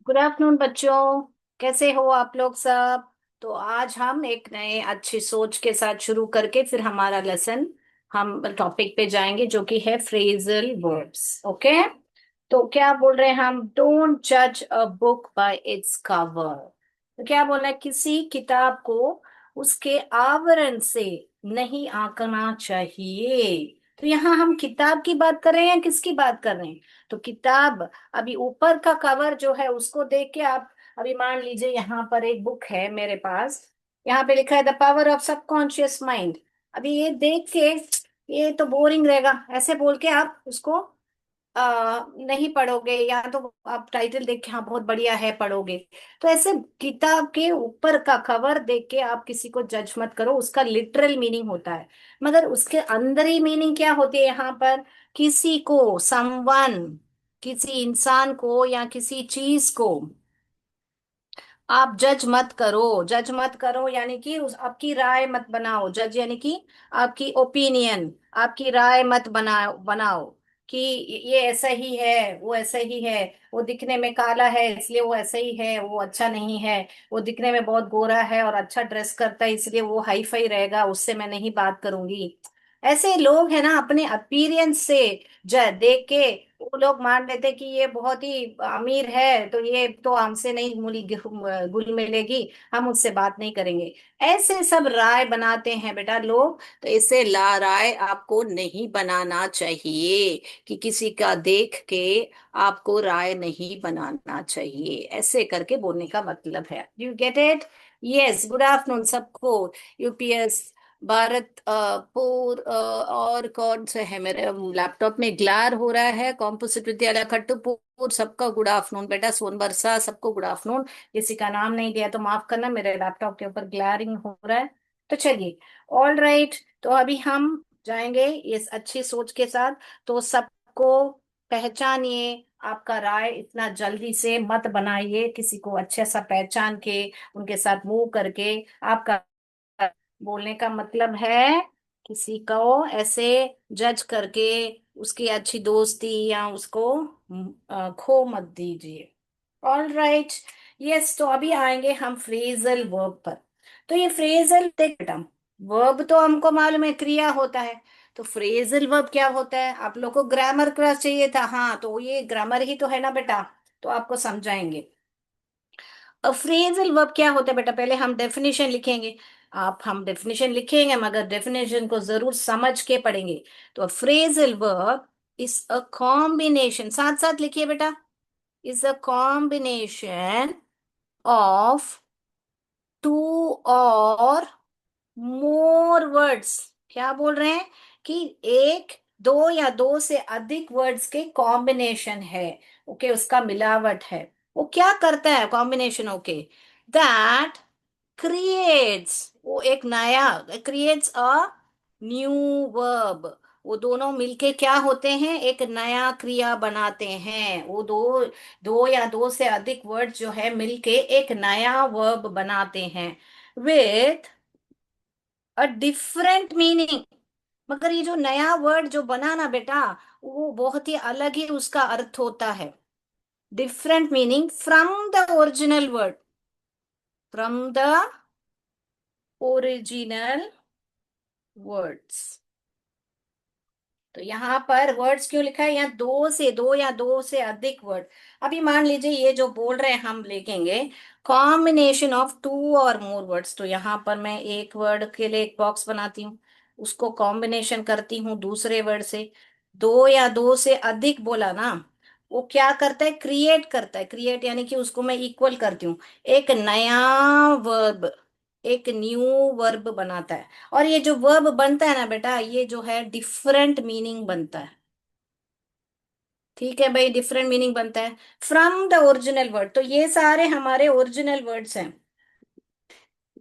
Good afternoon बच्चों। कैसे हो आप लोग सब। तो आज हम एक नए अच्छी सोच के साथ शुरू करके फिर हमारा लेसन हम टॉपिक पे जाएंगे जो कि है फ्रेजल वर्ड्स। ओके। तो क्या बोल रहे हैं हम, डोंट जज a book by its cover. तो क्या बोल रहे हैं, किसी किताब को उसके आवरण से नहीं आंकना चाहिए। तो यहाँ हम किताब की बात कर रहे हैं, किसकी बात कर रहे हैं। तो किताब, अभी ऊपर का कवर जो है उसको देख के आप, अभी मान लीजिए यहाँ पर एक बुक है मेरे पास, यहाँ पे लिखा है the power of subconscious mind. अभी ये देख के ये तो बोरिंग रहेगा, ऐसे बोल के आप उसको नहीं पढ़ोगे, या तो आप टाइटल देख के हाँ बहुत बढ़िया है पढ़ोगे। तो ऐसे किताब के ऊपर का कवर देख के आप किसी को जज मत करो, उसका लिटरल मीनिंग होता है। मगर उसके अंदर ही मीनिंग क्या होती है यहाँ पर, किसी को, समवन, किसी इंसान को या किसी चीज को आप जज मत करो। जज मत करो यानी कि उस आपकी राय मत बनाओ। जज यानी कि आपकी ओपिनियन, आपकी राय मत बनाओ बनाओ कि ये ऐसा ही है, वो ऐसा ही है। वो दिखने में काला है इसलिए वो ऐसा ही है, वो अच्छा नहीं है। वो दिखने में बहुत गोरा है और अच्छा ड्रेस करता है इसलिए वो हाई फाई रहेगा, उससे मैं नहीं बात करूंगी। ऐसे लोग है ना, अपने अपीयरेंस से देख के वो लोग मान लेते कि ये बहुत ही अमीर है तो ये तो हमसे नहीं मूली गुल मिलेगी, हम उससे बात नहीं करेंगे। ऐसे सब राय बनाते हैं बेटा लोग। तो इससे ला राय आपको नहीं बनाना चाहिए, कि किसी का देख के आपको राय नहीं बनाना चाहिए। ऐसे करके बोलने का मतलब है, you get it. Yes, good afternoon सबको। यूपीएस भारत पूर और कौन से है, मेरे लैपटॉप में ग्लार हो रहा है, कॉम्पोजिट विद्यालय खट्टूपुर, सबका गुड आफ्टरनून बेटा। सोन बरसा, सबको गुड आफ्टरनून। किसी का नाम नहीं दिया तो माफ करना, मेरे लैपटॉप के ऊपर ग्लैरिंग हो रहा है। तो चलिए, ऑल राइट। तो अभी हम जाएंगे इस अच्छी सोच के साथ। तो सबको पहचानिए, आपका राय इतना जल्दी से मत बनाइए, किसी को अच्छे सा पहचान के उनके साथ मूव करके आपका बोलने का मतलब है। किसी को ऐसे जज करके उसकी अच्छी दोस्ती या उसको खो मत दीजिए। All right. यस, तो अभी आएंगे हम फ्रेजल वर्ब पर। तो ये फ्रेजल, देख बेटा, वर्ब तो हमको मालूम है क्रिया होता है। तो फ्रेजल वर्ब क्या होता है, आप लोग को ग्रामर क्लास चाहिए था, हाँ तो ये ग्रामर ही तो है ना बेटा। तो आपको समझाएंगे अब फ्रेजल वर्ब क्या होता है बेटा। पहले हम डेफिनेशन लिखेंगे। आप हम डेफिनेशन लिखेंगे मगर डेफिनेशन को जरूर समझ के पढ़ेंगे। तो phrasal verb is a combination, साथ साथ लिखिए बेटा, is a combination of two और मोर वर्ड्स। क्या बोल रहे हैं कि एक, दो या दो से अधिक वर्ड्स के कॉम्बिनेशन है। ओके, उसका मिलावट है। वो क्या करता है कॉम्बिनेशन, ओके, दैट क्रिएट्स, वो एक नया, क्रिएट्स अ न्यू वर्ब। वो दोनों मिलके क्या होते हैं, एक नया क्रिया बनाते हैं। वो दो, दो या दो से अधिक वर्ड जो है मिलके एक नया वर्ब बनाते हैं विथ अ डिफरेंट मीनिंग। मगर ये जो नया वर्ड जो बना ना बेटा, वो बहुत ही अलग ही उसका अर्थ होता है। Different meaning from the original word, from the original words. तो यहाँ पर वर्ड्स क्यों लिखा है, यहाँ दो से, दो या दो से अधिक वर्ड। अभी मान लीजिए ये जो बोल रहे हैं हम लिखेंगे कॉम्बिनेशन ऑफ टू और मोर वर्ड्स। तो यहाँ पर मैं एक वर्ड के लिए एक बॉक्स बनाती हूँ, उसको कॉम्बिनेशन करती हूँ दूसरे वर्ड से। दो या दो से अधिक बोला ना, वो क्या करता है, क्रिएट करता है। क्रिएट यानी कि उसको मैं इक्वल करती हूँ, एक नया वर्ब, एक न्यू वर्ब बनाता है। और ये जो वर्ब बनता है ना बेटा, ये जो है डिफरेंट मीनिंग बनता है। ठीक है भाई, डिफरेंट मीनिंग बनता है फ्रॉम द ओरिजिनल वर्ड। तो ये सारे हमारे ओरिजिनल वर्ड्स हैं।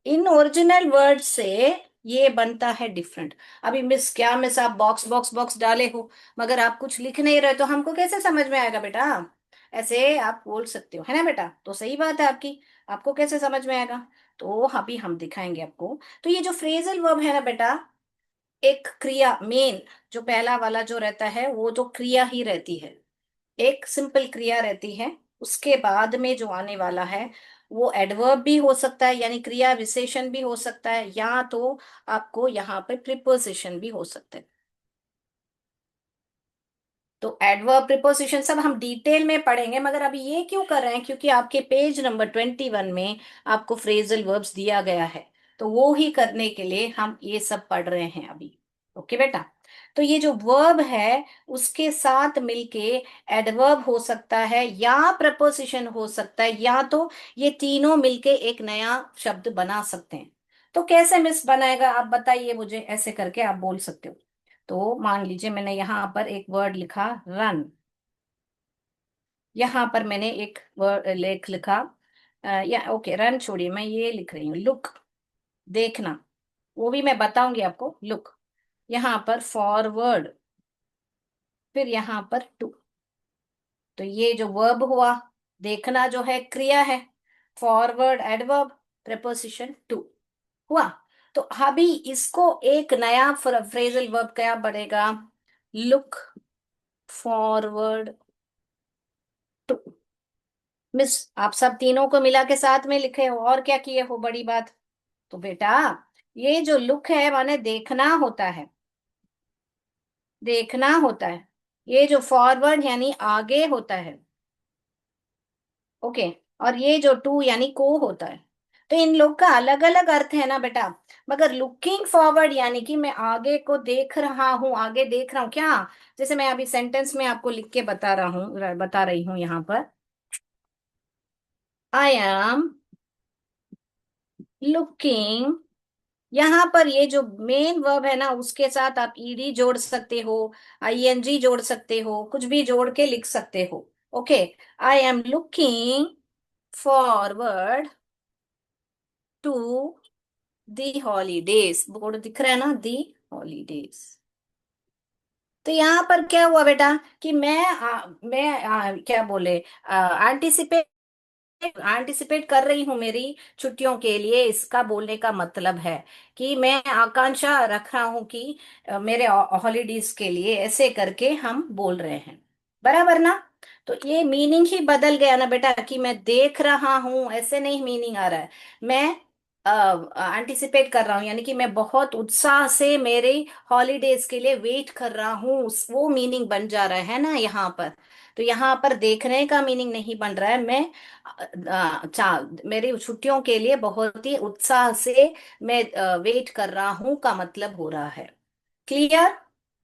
इन ओरिजिनल वर्ड से ये बनता है डिफरेंट। अभी मिस, क्या मिस आप बॉक्स बॉक्स बॉक्स डाले हो मगर आप कुछ लिख नहीं रहे, तो हमको कैसे समझ में आएगा बेटा। ऐसे आप बोल सकते हो है ना बेटा, तो सही बात है आपकी, आपको कैसे समझ में आएगा। तो अभी हम दिखाएंगे आपको। तो ये जो फ्रेजल वर्ब है ना बेटा, एक क्रिया मेन, जो पहला वाला जो रहता है वो तो क्रिया ही रहती है, एक सिंपल क्रिया रहती है। उसके बाद में जो आने वाला है वो एडवर्ब भी हो सकता है, यानी क्रिया विशेषण भी हो सकता है, या तो आपको यहाँ पे प्रिपोजिशन भी हो सकते हैं। तो एडवर्ब प्रिपोजिशन सब हम डिटेल में पढ़ेंगे, मगर अभी ये क्यों कर रहे हैं, क्योंकि आपके पेज नंबर 21 में आपको फ्रेजल वर्ब्स दिया गया है, तो वो ही करने के लिए हम ये सब पढ़ रहे हैं अभी। ओके बेटा। तो ये जो वर्ब है उसके साथ मिलके एडवर्ब हो सकता है या प्रपोजिशन हो सकता है, या तो ये तीनों मिलके एक नया शब्द बना सकते हैं। तो कैसे मिस बनाएगा आप बताइए मुझे, ऐसे करके आप बोल सकते हो। तो मान लीजिए मैंने यहाँ पर एक वर्ड लिखा रन, यहाँ पर मैंने एक वर्ड लेख लिखा या ओके रन छोड़िए, मैं ये लिख रही हूँ लुक, देखना, वो भी मैं बताऊंगी आपको। लुक, यहाँ पर फॉरवर्ड, फिर यहाँ पर टू। तो ये जो वर्ब हुआ, देखना जो है क्रिया है, फॉरवर्ड एडवर्ब, प्रेपोजिशन टू हुआ। तो अभी इसको एक नया फ्रेजल वर्ब क्या बनेगा, लुक फॉरवर्ड टू। मिस आप सब तीनों को मिला के साथ में लिखे हो और क्या किए हो, बड़ी बात। तो बेटा ये जो लुक है माने देखना होता है, देखना होता है। ये जो फॉरवर्ड यानी आगे होता है, ओके। और ये जो टू यानी को होता है। तो इन लोग का अलग अलग अर्थ है ना बेटा। मगर लुकिंग फॉरवर्ड यानी कि मैं आगे को देख रहा हूं, आगे देख रहा हूं क्या। जैसे मैं अभी सेंटेंस में आपको लिख के बता रही हूं यहाँ पर, आई एम लुकिंग। यहाँ पर ये जो मेन वर्ब है ना उसके साथ आप ईडी जोड़ सकते हो, आईएनजी जोड़ सकते हो, कुछ भी जोड़ के लिख सकते हो। Okay, I am looking forward to the holidays, board दिख रहा है ना, दी हॉलीडेज। तो यहाँ पर क्या हुआ बेटा कि क्या बोले, एंटिसिपेट एंटिसिपेट कर रही हूँ मेरी छुट्टियों के लिए, इसका बोलने का मतलब है कि मैं आकांक्षा रख रहा हूँ कि मेरे हॉलीडेज के लिए, ऐसे करके हम बोल रहे हैं। बराबर ना। तो ये मीनिंग ही बदल गया ना बेटा, कि मैं देख रहा हूं ऐसे नहीं मीनिंग आ रहा है। मैं एंटिसिपेट कर रहा हूँ, यानी कि मैं बहुत उत्साह से मेरे हॉलीडेज के लिए वेट कर रहा हूँ, वो मीनिंग बन जा रहा है ना यहाँ पर। तो यहाँ पर देखने का मीनिंग नहीं बन रहा है, मैं मेरी छुट्टियों के लिए बहुत ही उत्साह से मैं वेट कर रहा हूं का मतलब हो रहा है। Clear,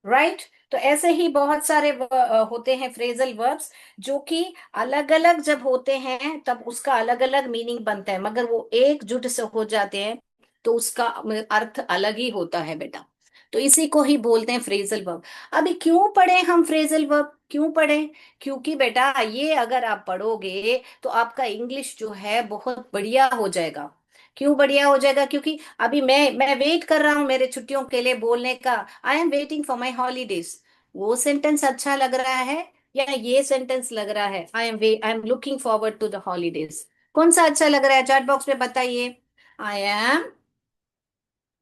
right. तो ऐसे ही बहुत सारे होते हैं फ्रेजल वर्ब्स, जो कि अलग अलग जब होते हैं तब उसका अलग अलग मीनिंग बनता है, मगर वो एकजुट से हो जाते हैं तो उसका अर्थ अलग ही होता है बेटा। तो इसी को ही बोलते हैं फ्रेजल वर्ब। अभी क्यों पढ़े हम फ्रेजल वर्ब, क्यों पढ़े, क्योंकि बेटा ये अगर आप पढ़ोगे तो आपका इंग्लिश जो है बहुत बढ़िया हो जाएगा। क्यों बढ़िया हो जाएगा, क्योंकि अभी मैं वेट कर रहा हूँ मेरे छुट्टियों के लिए बोलने का, I am waiting for my holidays. वो सेंटेंस अच्छा लग रहा है या ये सेंटेंस लग रहा है, I am looking forward to the holidays. कौन सा अच्छा लग रहा है, चैट बॉक्स में बताइए। I am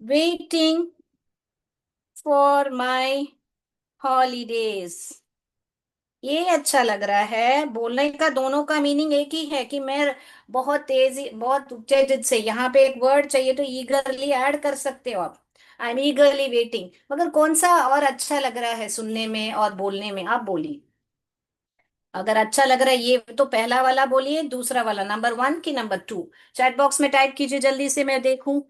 waiting for my holidays, ये अच्छा लग रहा है बोलने का। दोनों का मीनिंग एक ही है कि मैं बहुत तेजी, बहुत उत्तेजित से, यहाँ पे एक वर्ड चाहिए तो ईगरली ऐड कर सकते हो आप, आई एम ईगरली वेटिंग। मगर कौन सा और अच्छा लग रहा है सुनने में और बोलने में, आप बोलिए। अगर अच्छा लग रहा है ये तो पहला वाला बोलिए, दूसरा वाला नंबर वन की नंबर टू, चैट बॉक्स में टाइप कीजिए जल्दी से मैं देखूं।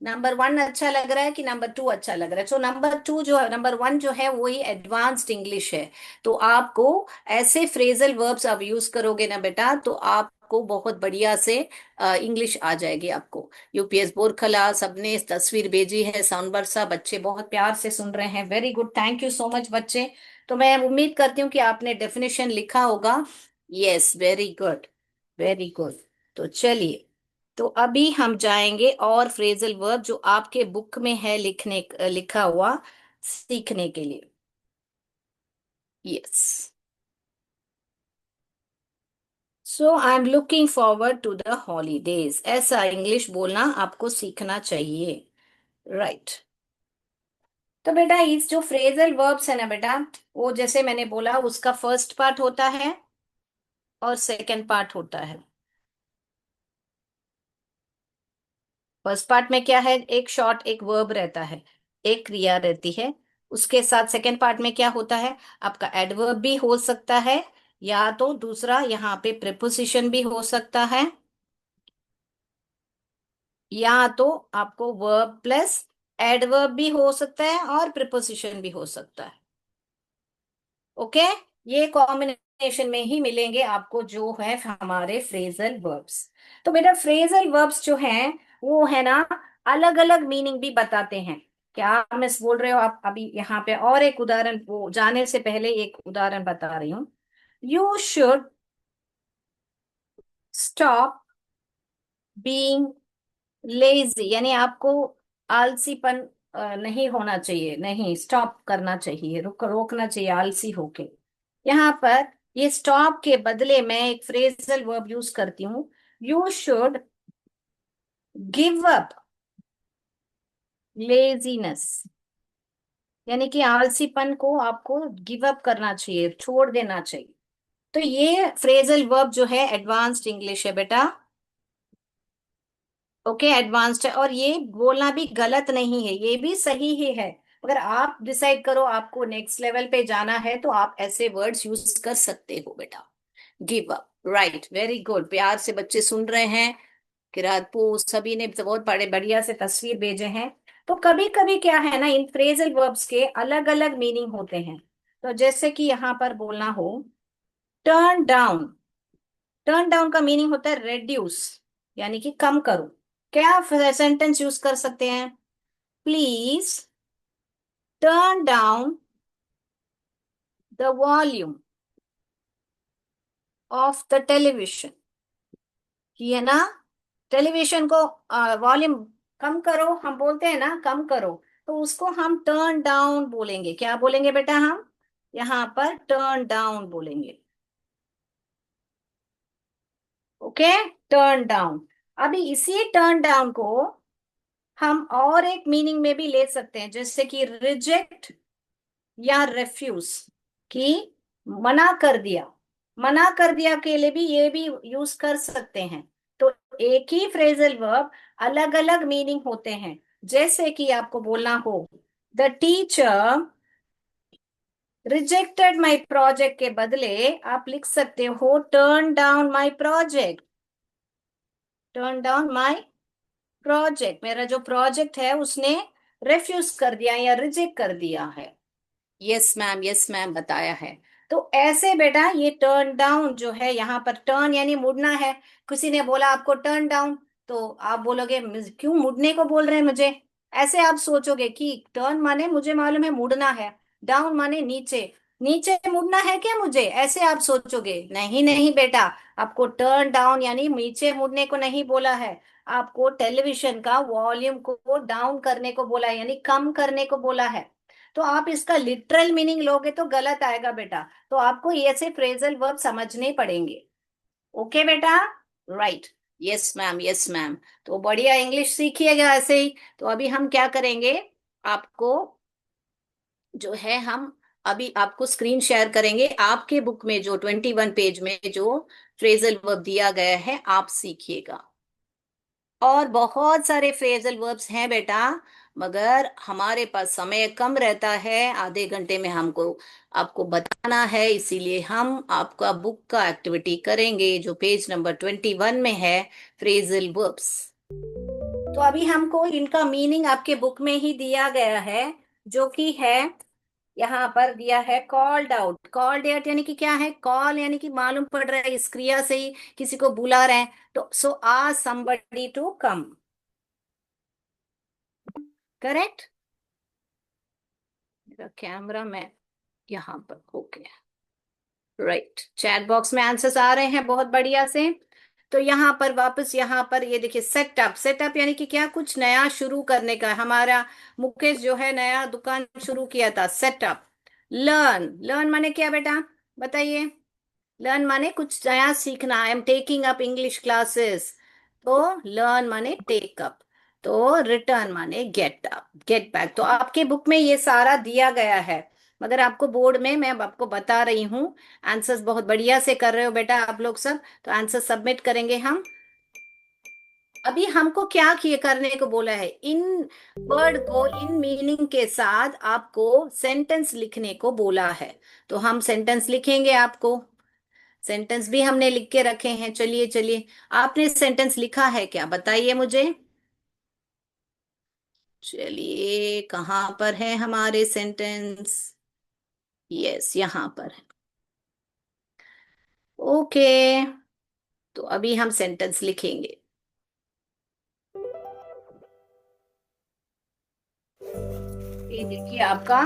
नंबर वन अच्छा लग रहा है कि नंबर टू अच्छा लग रहा है। सो नंबर टू जो है, नंबर वन जो है वही एडवांस्ड इंग्लिश है। तो आपको ऐसे फ्रेजल वर्ब्स आप यूज करोगे ना बेटा तो आपको बहुत बढ़िया से इंग्लिश आ जाएगी आपको। यूपीएस बोरखला सबने इस तस्वीर भेजी है, साउंड बरसा, बच्चे बहुत प्यार से सुन रहे हैं, very good, thank you so much बच्चे। तो मैं उम्मीद करती हूँ कि आपने डेफिनेशन लिखा होगा। Yes, very good, very good. तो चलिए, तो अभी हम जाएंगे और फ्रेजल वर्ब जो आपके बुक में है लिखा हुआ, सीखने के लिए। Yes, so I am looking forward to the holidays, ऐसा इंग्लिश बोलना आपको सीखना चाहिए, राइट। तो बेटा इस जो फ्रेजल वर्ब्स है ना बेटा, वो जैसे मैंने बोला उसका फर्स्ट पार्ट होता है और सेकंड पार्ट होता है। फर्स्ट पार्ट में क्या है, एक शॉर्ट एक वर्ब रहता है, एक क्रिया रहती है। उसके साथ सेकंड पार्ट में क्या होता है, आपका एडवर्ब भी हो सकता है, या तो दूसरा यहाँ पे प्रीपोजिशन भी हो सकता है, या तो आपको वर्ब प्लस एडवर्ब भी हो सकता है और प्रीपोजिशन भी हो सकता है। ओके, ये कॉम्बिनेशन में ही मिलेंगे आपको जो है हमारे फ्रेजल वर्ब्स। तो बेटा फ्रेजल वर्ब्स जो हैं वो है ना, अलग अलग मीनिंग भी बताते हैं। क्या मिस बोल रहे हो आप? अभी यहाँ पे और एक उदाहरण, वो जाने से पहले एक उदाहरण बता रही हूँ। You should stop being lazy, यानी आपको आलसीपन नहीं होना चाहिए, नहीं स्टॉप करना चाहिए, रोकना चाहिए आलसी होके। यहाँ पर ये स्टॉप के बदले मैं एक फ्रेजल वर्ब यूज करती हूँ, you should give up laziness, यानी कि आलसीपन को आपको गिव अप करना चाहिए, छोड़ देना चाहिए। तो ये फ्रेजल वर्ब जो है एडवांस्ड इंग्लिश है बेटा। ओके, एडवांस्ड है, और ये बोलना भी गलत नहीं है, ये भी सही ही है। अगर आप डिसाइड करो आपको नेक्स्ट लेवल पे जाना है तो आप ऐसे वर्ड्स यूज कर सकते हो बेटा। Give up, right, very good, प्यार से बच्चे सुन रहे हैं। किरातपू सभी ने तो बहुत बड़े बढ़िया से तस्वीर भेजे हैं। तो कभी कभी क्या है ना, इन फ्रेजल वर्ब्स के अलग अलग मीनिंग होते हैं। तो जैसे कि यहाँ पर बोलना हो टर्न डाउन, टर्न डाउन का मीनिंग होता है रेड्यूस, यानी कि कम करो। क्या सेंटेंस यूज कर सकते हैं, please turn down the volume of the television, ये ना, टेलीविजन को वॉल्यूम कम करो, हम बोलते हैं ना कम करो, तो उसको हम टर्न डाउन बोलेंगे। क्या बोलेंगे बेटा, हम यहाँ पर टर्न डाउन बोलेंगे। Okay, turn down. अभी इसी टर्न डाउन को हम और एक मीनिंग में भी ले सकते हैं, जैसे कि रिजेक्ट या रेफ्यूज, कि मना कर दिया, मना कर दिया के लिए भी ये भी यूज कर सकते हैं। तो एक ही फ्रेजल वर्ब अलग अलग मीनिंग होते हैं। जैसे कि आपको बोलना हो the teacher rejected my project के बदले आप लिख सकते हो turn down my project, turn down my project, मेरा जो प्रोजेक्ट है उसने रेफ्यूज कर दिया या रिजेक्ट कर दिया है। यस मैम, यस मैम, बताया है। तो ऐसे बेटा ये टर्न डाउन जो है, यहाँ पर टर्न यानी मुड़ना है। किसी ने बोला आपको टर्न डाउन, तो आप बोलोगे क्यों मुड़ने को बोल रहे हैं मुझे?" ऐसे आप सोचोगे कि टर्न माने मुझे मालूम है मुड़ना है, डाउन माने नीचे, नीचे मुड़ना है क्या मुझे, ऐसे आप सोचोगे। नहीं नहीं बेटा, आपको टर्न डाउन यानी नीचे मुड़ने को नहीं बोला है, आपको टेलीविजन का वॉल्यूम को डाउन करने को बोला है, यानी कम करने को बोला है। तो आप इसका लिटरल मीनिंग लोगे तो गलत आएगा बेटा। तो आपको ये ऐसे फ्रेजल वर्ब समझने पड़ेंगे। ओके बेटा, right, yes ma'am, yes ma'am. तो बढ़िया इंग्लिश सीखिएगा ऐसे ही। तो अभी हम क्या करेंगे, आपको जो है हम अभी आपको स्क्रीन शेयर करेंगे, आपके बुक में जो 21 पेज में जो फ्रेजल वर्ब दिया गया है आप सीखिएगा। और बहुत सारे फ्रेजल वर्ब्स हैं बेटा, मगर हमारे पास समय कम रहता है, आधे घंटे में हमको आपको बताना है, इसीलिए हम आपका बुक का एक्टिविटी करेंगे जो पेज नंबर 21 में है, फ्रेजल वर्ब्स। तो अभी हमको इनका मीनिंग आपके बुक में ही दिया गया है, जो कि है यहाँ पर दिया है कॉल्ड आउट। कॉल्ड आउट यानी कि क्या है, कॉल यानी कि मालूम पड़ रहा है, इस क्रिया से ही किसी को बुला रहे हैं, तो सो आ somebody टू कम, करेक्ट। मेरा कैमरा में यहाँ पर हो गया, राइट, चैट बॉक्स में आंसर्स आ रहे हैं बहुत बढ़िया से। तो यहाँ पर वापस यहाँ पर ये देखिए सेटअप, सेटअप यानी कि क्या, कुछ नया शुरू करने का। हमारा मुकेश जो है नया दुकान शुरू किया था, सेटअप। लर्न, लर्न माने क्या बेटा, बताइए। लर्न माने कुछ नया सीखना, I am taking up English classes, तो लर्न माने टेक अप। तो रिटर्न माने गेट अप, गेट बैक। तो आपके बुक में ये सारा दिया गया है। मगर आपको बोर्ड में मैं अब आपको बता रही हूँ। आंसर्स बहुत बढ़िया से कर रहे हो बेटा आप लोग सब, तो आंसर सबमिट करेंगे हम। अभी हमको क्या किए करने को बोला है, इन वर्ड को इन मीनिंग के साथ आपको सेंटेंस लिखने को बोला है। तो हम सेंटेंस लिखेंगे आपको। सेंटेंस भी हमने लिख के रखे हैं। चलिए चलिए, आपने सेंटेंस लिखा है क्या, बताइए मुझे। चलिए, कहाँ पर है हमारे सेंटेंस। यस, यहाँ पर है। ओके, तो अभी हम सेंटेंस लिखेंगे। ये देखिए आपका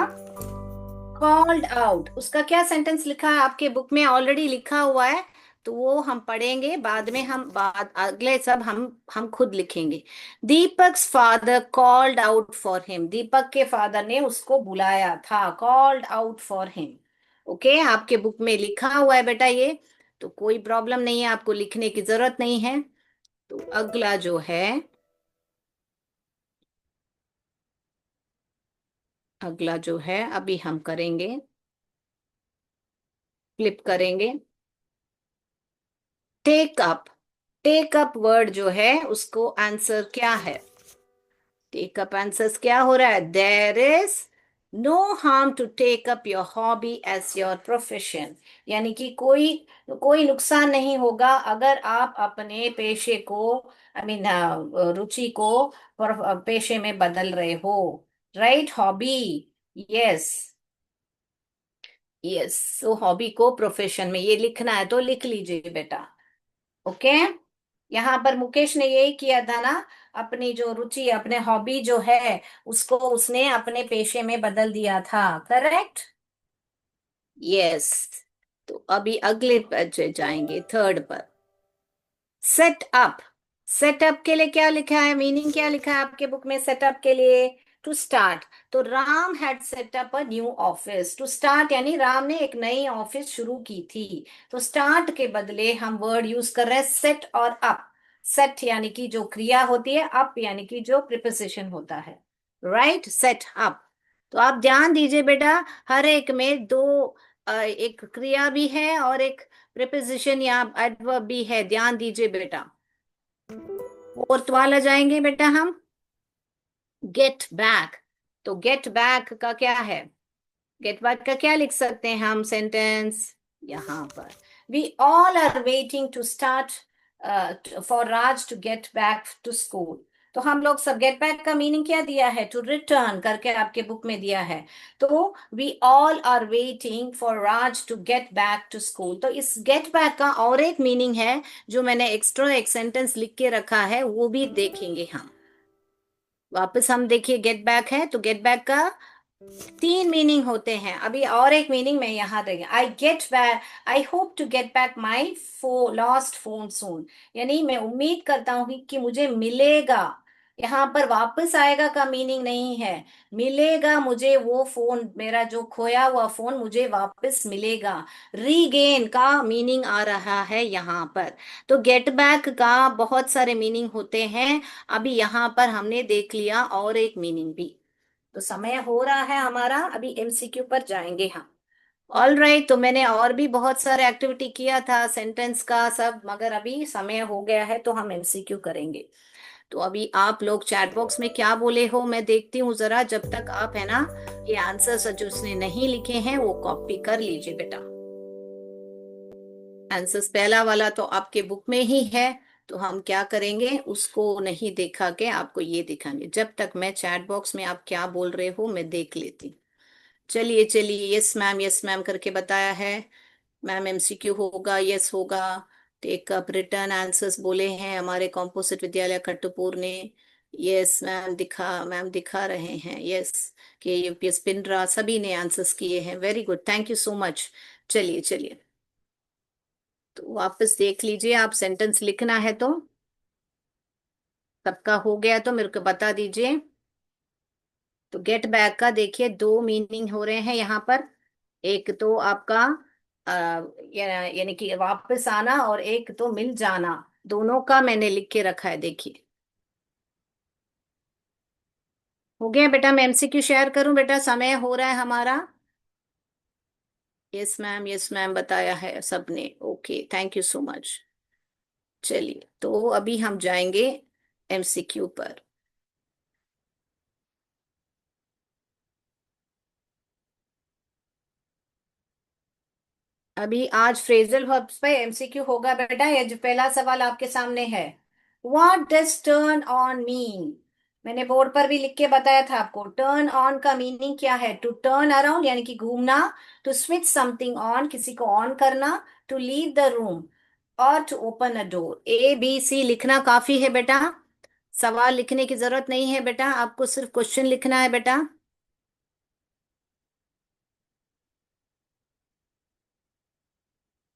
कॉल्ड आउट, उसका क्या सेंटेंस लिखा है आपके बुक में, ऑलरेडी लिखा हुआ है। तो वो हम पढ़ेंगे बाद में, हम बाद अगले सब हम खुद लिखेंगे। Deepak's father called out for him, Deepak के फादर ने उसको बुलाया था, called out for him. Okay, आपके बुक में लिखा हुआ है बेटा ये, तो कोई प्रॉब्लम नहीं है, आपको लिखने की जरूरत नहीं है। तो अगला जो है, अगला जो है अभी हम करेंगे, फ्लिप करेंगे। Take up, take up word जो है उसको आंसर क्या है। टेक अप आंसर्स क्या हो रहा है, there is no harm to take up your hobby as your profession. यानी कि कोई कोई नुकसान नहीं होगा अगर आप अपने पेशे को, आई मीन रुचि को पेशे में बदल रहे हो। Right, hobby. यस, यस, तो हॉबी को प्रोफेशन में ये लिखना है, तो लिख लीजिए बेटा। ओके, यहाँ पर मुकेश ने यही किया था ना, अपनी जो रुचि, अपने हॉबी जो है उसको उसने अपने पेशे में बदल दिया था। करेक्ट। यस, तो अभी अगले पर जाएंगे, थर्ड पर। सेट अप, सेटअप के लिए क्या लिखा है, मीनिंग क्या लिखा है आपके बुक में सेटअप के लिए। टू स्टार्ट, तो Ram had set up a new office, to start यानी राम ने एक नई ऑफिस शुरू की थी। तो स्टार्ट के बदले हम वर्ड यूज कर रहे हैं सेट और अप। सेट यानी कि जो क्रिया होती है, अप यानी कि जो प्रिपोजिशन होता है। Right, set up. तो आप ध्यान दीजिए बेटा, हर एक में दो एक क्रिया भी है और एक प्रिपोजिशन या एडवर्ब भी है, ध्यान दीजिए बेटा। फोर्थ वाला जाएंगे बेटा हम, गेट बैक। तो गेट बैक का क्या है, गेट बैक का क्या लिख सकते हैं हम सेंटेंस, यहाँ पर। We all are waiting to start for Raj to get back to school. तो हम लोग सब, गेट बैक का मीनिंग क्या दिया है, टू रिटर्न करके आपके बुक में दिया है। तो we all are waiting for Raj to get back to school. तो इस गेट बैक का और एक मीनिंग है, जो मैंने एक्स्ट्रा एक सेंटेंस लिख के रखा है, वो भी देखेंगे हम। वापस हम देखिए, गेट बैक है तो गेट बैक का तीन मीनिंग होते हैं। अभी और एक मीनिंग मैं यहाँ देंगे, I get back, I hope to get back my lost phone soon. यानी मैं उम्मीद करता हूँ कि मुझे मिलेगा। यहाँ पर वापस आएगा का मीनिंग नहीं है, मिलेगा मुझे वो फोन, मेरा जो खोया हुआ फोन मुझे वापस मिलेगा। रीगेन का मीनिंग आ रहा है यहाँ पर। तो गेट बैक का बहुत सारे मीनिंग होते हैं। अभी यहाँ पर हमने देख लिया और एक मीनिंग भी। तो समय हो रहा है हमारा, अभी एमसीक्यू पर जाएंगे हम। ऑल राइट, तो मैंने और भी बहुत सारे एक्टिविटी किया था सेंटेंस का सब, मगर अभी समय हो गया है तो हम एमसीक्यू करेंगे। तो अभी आप लोग चैट बॉक्स में क्या बोले हो मैं देखती हूँ जरा, जब तक आप है ना ये आंसर्स जो उसने नहीं लिखे हैं वो कॉपी कर लीजिए बेटा। आंसर्स पहला वाला तो आपके बुक में ही है, तो हम क्या करेंगे, उसको नहीं दिखा के आपको ये दिखाएंगे, जब तक मैं चैट बॉक्स में आप क्या बोल रहे हो मैं देख लेती हूँ। चलिए चलिए, यस मैम करके बताया है। मैम एमसीक्यू होगा, यस होगा। टेक अप रिटर्न आंसर्स बोले हैं हमारे कॉम्पोजिट विद्यालय खट्टूपुर ने। यस मैम, मैम दिखा रहे हैं, यस। के यूपीएस पिंडरा सभी ने आंसर्स किए हैं, very good, thank you so much. चलिए चलिए, तो वापस देख लीजिए, आप सेंटेंस लिखना है तो सबका हो गया तो मेरे को बता दीजिए। तो गेट बैक का देखिए दो मीनिंग हो रहे हैं यहाँ पर। एक तो आपका अ, यानी कि वापस आना, और एक तो मिल जाना। दोनों का मैंने लिख के रखा है, देखिए। हो गया बेटा, मैं एमसीक्यू शेयर करूं बेटा, समय हो रहा है हमारा। यस मैम बताया है सबने। Okay, thank you so much. चलिए, तो अभी हम जाएंगे एमसीक्यू पर। अभी आज फ्रेजल वर्ब्स पे एमसीक्यू होगा बेटा। ये जो पहला सवाल आपके सामने है, what does turn on mean. मैंने बोर्ड पर भी लिख के बताया था आपको, टर्न ऑन का मीनिंग क्या है। टू टर्न अराउंड यानी कि घूमना, टू स्विच समथिंग ऑन किसी को ऑन करना, टू लीव द रूम, और to open a door. A B C लिखना काफी है बेटा, सवाल लिखने की जरूरत नहीं है बेटा, आपको सिर्फ क्वेश्चन लिखना है बेटा।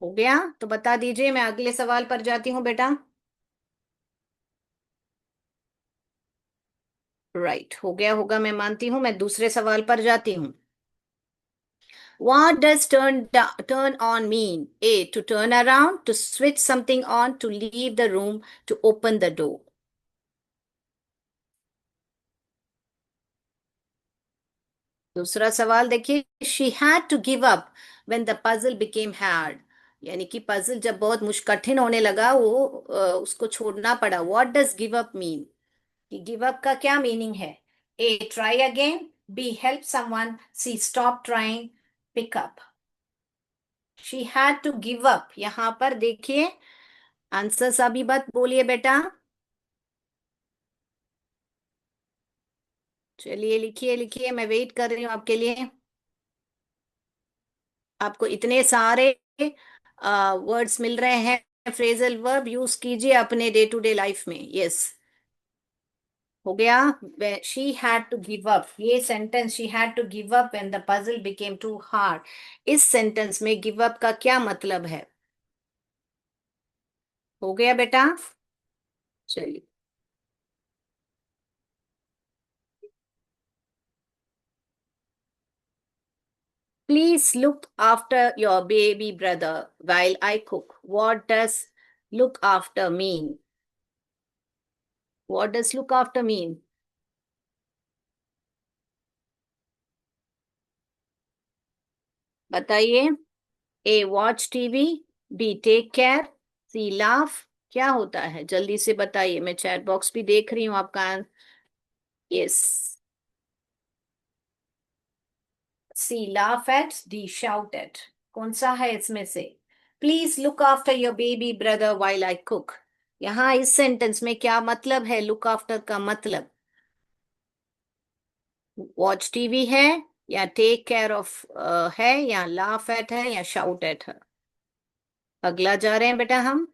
हो गया? तो बता दीजिए, मैं अगले सवाल पर जाती हूँ बेटा। राइट, हो गया होगा, मैं मानती हूँ। मैं दूसरे सवाल पर जाती हूँ। What does turn on mean? A. To turn around, to switch something on, to leave the room, to open the door. दूसरा सवाल देखिए, She had to give up when the puzzle became hard. यानी कि puzzle जब बहुत कठिन होने लगा, वो उसको छोड़ना पड़ा। What does give up mean? कि गिव अप का क्या मीनिंग है। A, try again, B, help someone, C, stop trying, pick up. She had to give up, यहां पर देखिए आंसर सभी बात बोलिए बेटा। चलिए लिखिए लिखिए, मैं वेट कर रही हूँ आपके लिए। आपको इतने सारे वर्ड्स मिल रहे हैं, फ्रेजल वर्ब यूज कीजिए अपने डे टू डे लाइफ में। यस, हो गया। She had to give up, ये sentence, she had to give up when the puzzle became too hard, इस सेंटेंस में गिव अप का क्या मतलब है। हो गया बेटा। चलिए, please look after your baby brother while I cook. What does look after mean? What does look after mean? बताइए। A, watch TV, B, take care, C, laugh. क्या होता है, जल्दी से बताइए, मैं चैट बॉक्स भी देख रही हूँ आपका। Yes, C, laugh at, D, shout at. कौन सा है इसमें से। Please look after your baby brother while I cook, यहाँ इस सेंटेंस में क्या मतलब है लुक आफ्टर का मतलब। वॉच टीवी है, या टेक केयर ऑफ है, या लाफ एट है, या शाउट एट है। अगला जा रहे हैं बेटा हम।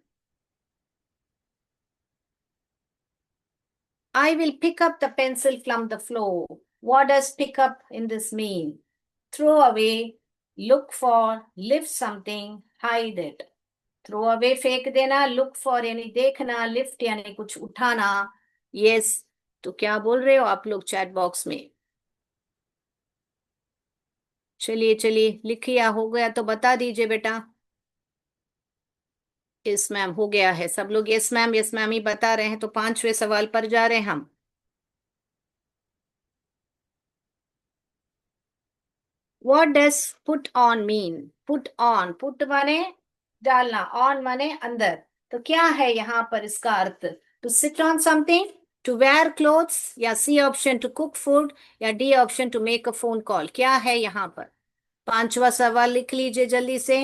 I will pick up the pencil from the floor. What does pick up in this mean? Throw away, look for, lift something, hide it. Throw away फेंक देना, look for यानी देखना, lift यानी कुछ उठाना। Yes, तो क्या बोल रहे हो आप लोग चैट बॉक्स में। चलिए चलिए लिखिए, हो गया तो बता दीजिए बेटा। यस मैम, हो गया है। सब लोग यस मैम ही बता रहे हैं, तो पांचवें सवाल पर जा रहे हैं हम। What does put on mean. Put on, put माने डालना, ऑन माने अंदर। तो क्या है यहाँ पर इसका अर्थ। To sit on something, to wear clothes, या C option to cook food, या D option to make a phone call. क्या है यहाँ पर। पांचवा सवाल लिख लीजिए जल्दी से,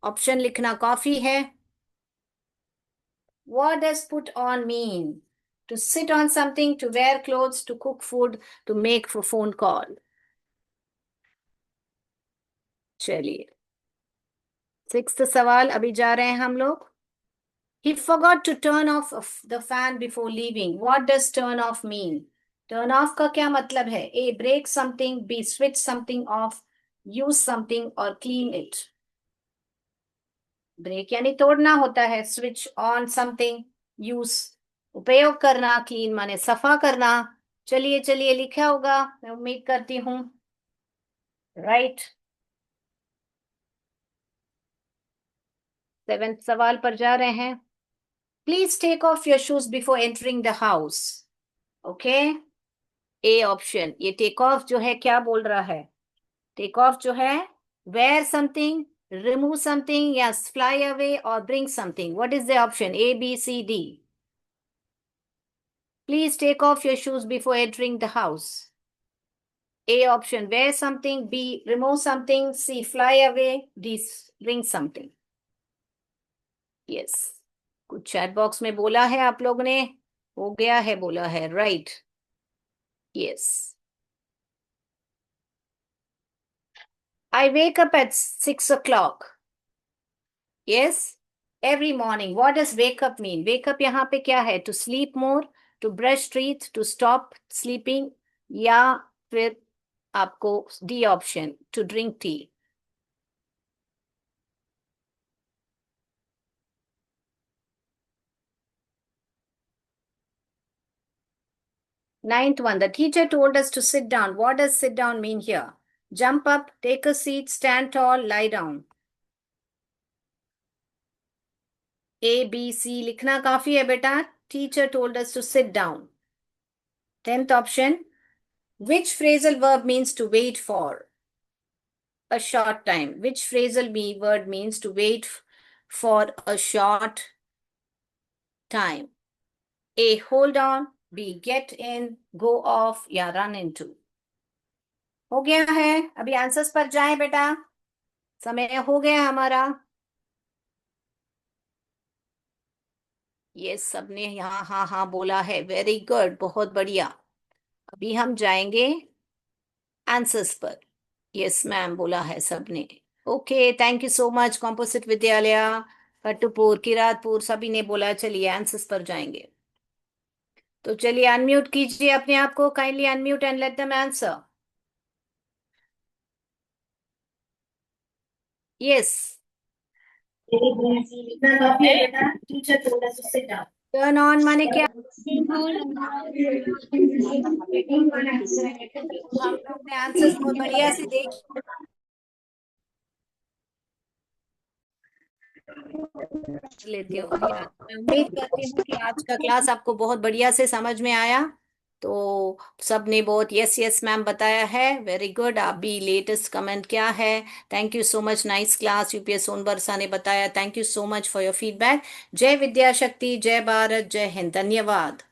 ऑप्शन लिखना काफी है। What does put on mean. To sit on something, to wear clothes, to cook food, to make phone call. चलिए, सिक्स्थ सवाल अभी जा रहे हैं हम लोग। He forgot to turn off the fan before leaving. What does turn off mean? Turn off का क्या मतलब है। A, break something, B, switch something off, use something or clean it. Break यानी तोड़ना होता है, स्विच ऑन समथिंग, यूज उपयोग करना, क्लीन माने सफा करना। चलिए चलिए लिखा होगा, मैं उम्मीद करती हूँ। राइट, सेवेंथ सवाल पर जा रहे हैं। Please take off your shoes before entering the house. Okay, A option, ये टेक ऑफ जो है क्या बोल रहा है। टेक ऑफ जो है wear something, remove something, yes, fly away or bring something. What is the option? A, B, C, D. Please take off your shoes before entering the house. A option, wear something. B, remove something. C, fly away. D, bring something. Yes. कुछ chat box में बोला है आप लोग ने, हो गया है बोला है, right? Yes. I wake up at 6 o'clock. Yes, every morning. What does wake up mean? Wake up यहाँ पे क्या है? To sleep more, to brush teeth, to stop sleeping, या फिर आपको D option, to drink tea. Ninth one, the teacher told us to sit down. What does sit down mean here? Jump up, take a seat, stand tall, lie down. A, B, C लिखना काफी है बेटा. Teacher told us to sit down. 10th option, which phrasal verb means to wait for a short time? Which phrasal word means to wait for a short time? A, hold on. B, get in, go off या run into. हो गया है. अभी answers पर जाएं बेटा, समय हो गया हमारा. ये सबने यहाँ हाँ हाँ बोला है, वेरी गुड, बहुत बढ़िया. अभी हम जाएंगे आंसर्स पर. यस मैम बोला है सबने. Okay, thank you so much. Composite विद्यालय, कटुपुर, किरातपुर, सभी ने बोला. चलिए आंसर्स पर जाएंगे. तो चलिए अनम्यूट कीजिए अपने आप को. Kindly unmute and let them answer. Yes. Turn on माने क्या? हम लोग ने आंसर्स बहुत बढ़िया से देख लेती हूँ. मैं उम्मीद करती हूँ कि आज का क्लास आपको बहुत बढ़िया से समझ में आया. तो सबने बहुत यस यस मैम बताया है, वेरी गुड. आप भी लेटेस्ट कमेंट क्या है? Thank you so much, nice class. UPS Sonbarsa ने बताया. Thank you so much for your feedback. जय विद्या शक्ति, जय भारत, जय हिंद. धन्यवाद.